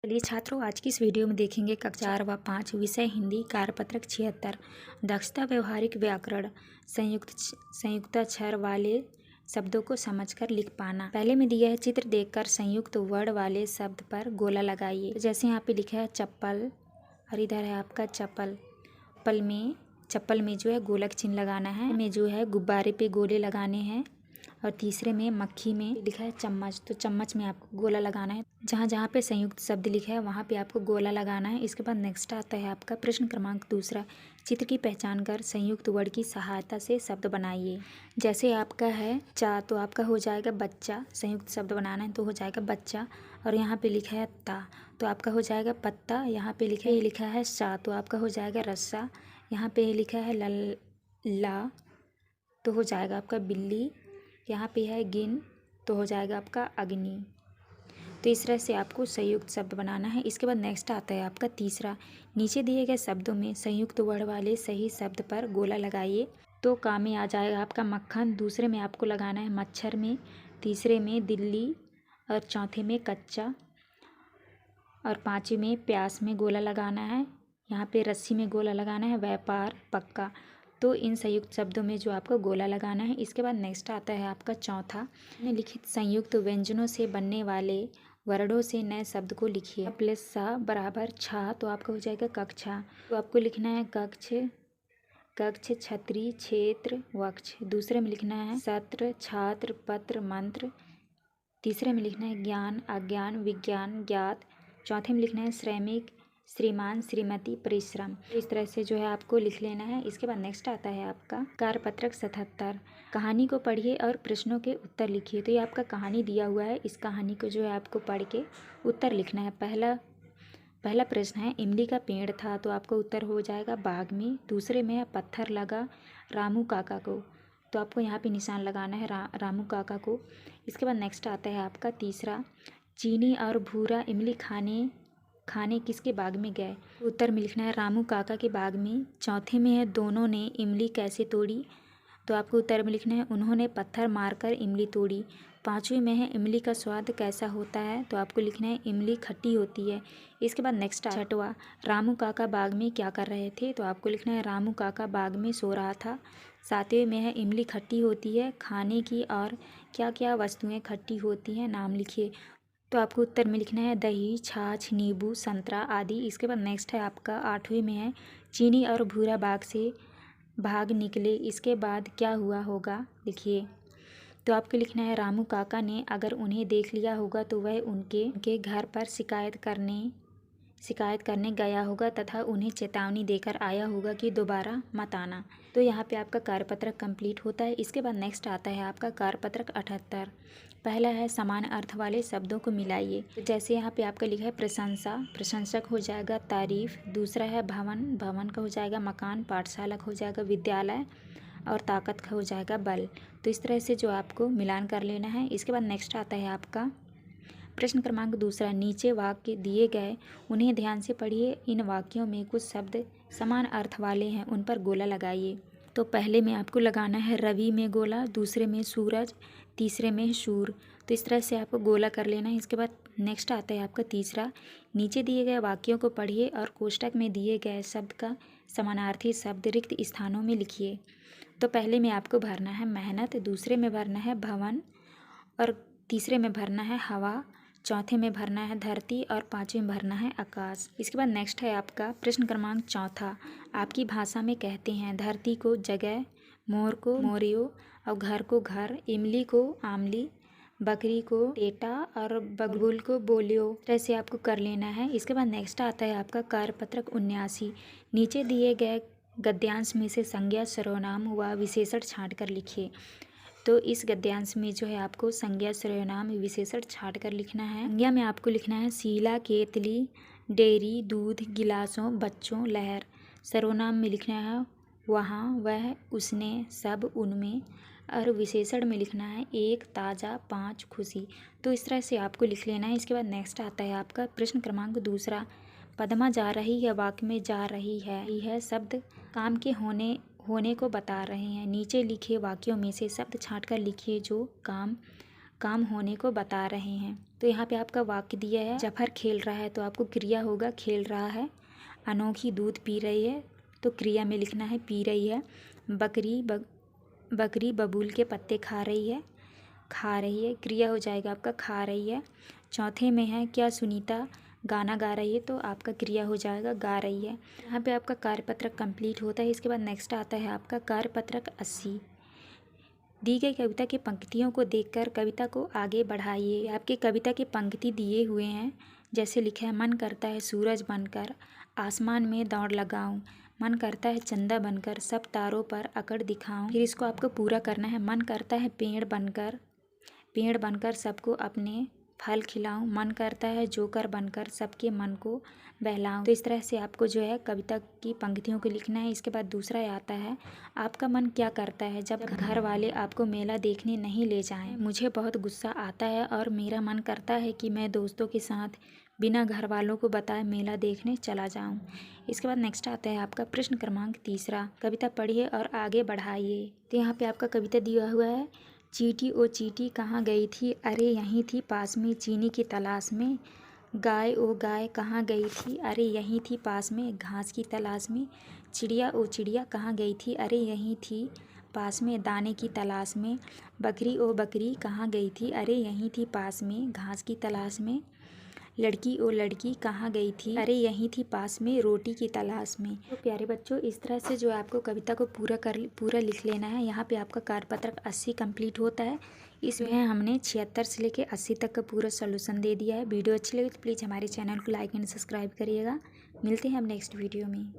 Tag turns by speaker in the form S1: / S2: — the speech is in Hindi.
S1: चलिए छात्रों, आज की इस वीडियो में देखेंगे कक्षा 4 व 5 विषय हिंदी कार्यपत्रक 76 दक्षता व्यवहारिक व्याकरण संयुक्ताक्षर वाले शब्दों को समझकर लिख पाना। पहले में दिया है चित्र देखकर संयुक्त वर्ण वाले शब्द पर गोला लगाइए। जैसे यहाँ पे लिखा है चप्पल और इधर है आपका चप्पल। चप्पल में जो है गोलक चिन्ह लगाना है, में जो है गुब्बारे पे गोले लगाने हैं। और तीसरे में मक्खी में लिखा है चम्मच, तो चम्मच में आपको गोला लगाना है। जहाँ जहाँ पे संयुक्त शब्द लिखा है वहाँ पे आपको गोला लगाना है। इसके बाद नेक्स्ट आता है आपका प्रश्न क्रमांक 2। चित्र की पहचान कर संयुक्त वर्ण की सहायता से शब्द बनाइए। जैसे आपका है चा, तो आपका हो जाएगा बच्चा। संयुक्त शब्द बनाना है तो हो जाएगा बच्चा। और यहाँ पे लिखा है ता, तो आपका हो जाएगा पत्ता। यहाँ पे लिखा है सा, तो आपका हो जाएगा रस्सा। यहाँ पे लिखा है ला, तो हो जाएगा आपका बिल्ली। यहाँ पे है गिन, तो हो जाएगा आपका अग्नि। तो इस तरह से आपको संयुक्त शब्द बनाना है। इसके बाद नेक्स्ट आता है आपका तीसरा। नीचे दिए गए शब्दों में संयुक्त वर्ण वाले सही शब्द पर गोला लगाइए। तो का में आ जाएगा आपका मक्खन, दूसरे में आपको लगाना है मच्छर में, तीसरे में दिल्ली और चौथे में कच्चा और पाँचवें में प्यास में गोला लगाना है। यहाँ पे रस्सी में गोला लगाना है, व्यापार पक्का। तो इन संयुक्त शब्दों में जो आपको गोला लगाना है। इसके बाद नेक्स्ट आता है आपका चौथा। निम्नलिखित संयुक्त व्यंजनों से बनने वाले वर्णों से नए शब्द को लिखिए। प्लस सा बराबर छा, तो आपका हो जाएगा कक्षा। तो आपको लिखना है कक्ष छतरी क्षेत्र वक्ष। दूसरे में लिखना है सत्र छात्र पत्र मंत्र। तीसरे में लिखना है ज्ञान अज्ञान विज्ञान ज्ञात। चौथे में लिखना है श्रमिक श्रीमान श्रीमती परिश्रम। इस तरह से जो है आपको लिख लेना है। इसके बाद नेक्स्ट आता है आपका कार्यपत्रक 77। कहानी को पढ़िए और प्रश्नों के उत्तर लिखिए। तो ये आपका कहानी दिया हुआ है, इस कहानी को जो है आपको पढ़ के उत्तर लिखना है। पहला प्रश्न है इमली का पेड़ था, तो आपका उत्तर हो जाएगा बाग में। दूसरे में है पत्थर लगा रामू काका को, तो आपको यहाँ पे निशान लगाना है रामू काका को। इसके बाद नेक्स्ट आता है आपका तीसरा। चीनी और भूरा इमली खाने किसके बाग में गए? उत्तर में लिखना है रामू काका के बाग में। चौथे में है दोनों ने इमली कैसे तोड़ी, तो आपको उत्तर में लिखना है उन्होंने पत्थर मारकर इमली तोड़ी। पाँचवीं में है इमली का स्वाद कैसा होता है, तो आपको लिखना है इमली खट्टी होती है। इसके बाद नेक्स्ट छठवां। रामू काका बाग में क्या कर रहे थे, तो आपको लिखना है रामू काका बाग में सो रहा था। सातवें में है इमली खट्टी होती है खाने की और क्या क्या वस्तुएं खट्टी होती हैं, नाम लिखिए। तो आपको उत्तर में लिखना है दही छाछ नींबू संतरा आदि। इसके बाद नेक्स्ट है आपका आठवीं में है चीनी और भूरा बाग से भाग निकले, इसके बाद क्या हुआ होगा, लिखिए। तो आपको लिखना है रामू काका ने अगर उन्हें देख लिया होगा तो वह उनके घर पर शिकायत करने गया होगा तथा उन्हें चेतावनी देकर आया होगा कि दोबारा मत आना। तो यहाँ पे आपका कार्यपत्रक कंप्लीट होता है। इसके बाद नेक्स्ट आता है आपका कार्यपत्रक 78। पहला है समान अर्थ वाले शब्दों को मिलाइए। तो जैसे यहाँ पे आपका लिखा है प्रशंसा, प्रशंसक हो जाएगा तारीफ। दूसरा है भवन, भवन का हो जाएगा मकान। पाठशाला का हो जाएगा विद्यालय और ताकत का हो जाएगा बल। तो इस तरह से जो आपको मिलान कर लेना है। इसके बाद नेक्स्ट आता है आपका प्रश्न क्रमांक 2। नीचे वाक्य दिए गए, उन्हें ध्यान से पढ़िए। इन वाक्यों में कुछ शब्द समान अर्थ वाले हैं, उन पर गोला लगाइए। तो पहले में आपको लगाना है रवि में गोला, दूसरे में सूरज, तीसरे में सूर। तो इस तरह से आपको गोला कर लेना है। इसके बाद नेक्स्ट आता है आपका तीसरा। नीचे दिए गए वाक्यों को पढ़िए और कोष्टक में दिए गए शब्द का समानार्थी शब्द रिक्त स्थानों में लिखिए। तो पहले में आपको भरना है मेहनत, दूसरे में भरना है भवन और तीसरे में भरना है हवा, चौथे में भरना है धरती और पाँचवें में भरना है आकाश। इसके बाद नेक्स्ट है आपका प्रश्न क्रमांक 4। आपकी भाषा में कहते हैं धरती को जगह, मोर को मोरियो और घर को घर, इमली को आमली, बकरी को टेटा और बगुल को बोलियो। ऐसे आपको कर लेना है। इसके बाद नेक्स्ट आता है आपका कार्यपत्रक 79। नीचे दिए गए गद्यांश में से संज्ञा सर्वनाम व विशेषण छाँट कर लिखिए। तो इस गद्यांश में जो है आपको संज्ञा सर्वनाम विशेषण छाँट कर लिखना है। संज्ञा में आपको लिखना है शीला केतली डेयरी दूध गिलासों बच्चों लहर। सर्वनाम में लिखना है वहाँ वह उसने सब उनमें। और विशेषण में लिखना है एक ताज़ा पाँच खुशी। तो इस तरह से आपको लिख लेना है। इसके बाद नेक्स्ट आता है आपका प्रश्न क्रमांक 2। पद्मा जा रही है वाक्य में जा रही है यह शब्द काम के होने को बता रहे हैं। नीचे लिखे वाक्यों में से शब्द छाँट कर लिखिए जो काम काम होने को बता रहे हैं। तो यहाँ पे आपका वाक्य दिया है, जफर खेल रहा है, तो आपको क्रिया होगा खेल रहा है। अनोखी दूध पी रही है, तो क्रिया में लिखना है पी रही है। बकरी बबूल के पत्ते खा रही है, खा रही है, क्रिया हो जाएगा आपका खा रही है। चौथे में है, क्या सुनीता गाना गा रही है, तो आपका क्रिया हो जाएगा गा रही है। यहाँ पे आपका कार्यपत्रक कंप्लीट होता है। इसके बाद नेक्स्ट आता है आपका कार्यपत्रक 80। दी गई कविता की पंक्तियों को देखकर कविता को आगे बढ़ाइए। आपकी कविता की पंक्ति दिए हुए हैं, जैसे लिखा है, मन करता है सूरज बनकर आसमान में दौड़ लगाऊं, मन करता है चंदा बनकर सब तारों पर अकड़ दिखाऊं। फिर इसको आपको पूरा करना है। मन करता है पेड़ बनकर सबको अपने फल खिलाऊं, मन करता है जोकर बनकर सबके मन को बहलाऊं। तो इस तरह से आपको जो है कविता की पंक्तियों को लिखना है। इसके बाद दूसरा आता है, आपका मन क्या करता है जब घर वाले आपको मेला देखने नहीं ले जाएं। मुझे बहुत गुस्सा आता है और मेरा मन करता है कि मैं दोस्तों के साथ बिना घर वालों को बताए मेला देखने चला जाऊं। इसके बाद नेक्स्ट आता है आपका प्रश्न क्रमांक 3, कविता पढ़िए और आगे बढ़ाइए। तो यहाँ पे आपका कविता दिया हुआ है, चींटी ओ चींटी कहाँ गई थी, अरे यहीं थी पास में चीनी की तलाश में। गाय ओ गाय कहाँ गई थी, अरे यहीं थी पास में घास की तलाश में। चिड़िया ओ चिड़िया कहाँ गई थी, अरे यहीं थी पास में दाने की तलाश में। बकरी ओ बकरी कहाँ गई थी, अरे यहीं थी पास में घास की तलाश में। लड़की ओ लड़की कहाँ गई थी, अरे यहीं थी पास में रोटी की तलाश में। तो प्यारे बच्चों, इस तरह से जो आपको कविता को पूरा लिख लेना है। यहाँ पे आपका कार्यपत्रक 80 कंप्लीट होता है। इसमें हमने 76 से लेके 80 तक का पूरा सोल्यूशन दे दिया है। वीडियो अच्छी लगी तो प्लीज़ हमारे चैनल को लाइक एंड सब्सक्राइब करिएगा। मिलते हैं अब नेक्स्ट वीडियो में।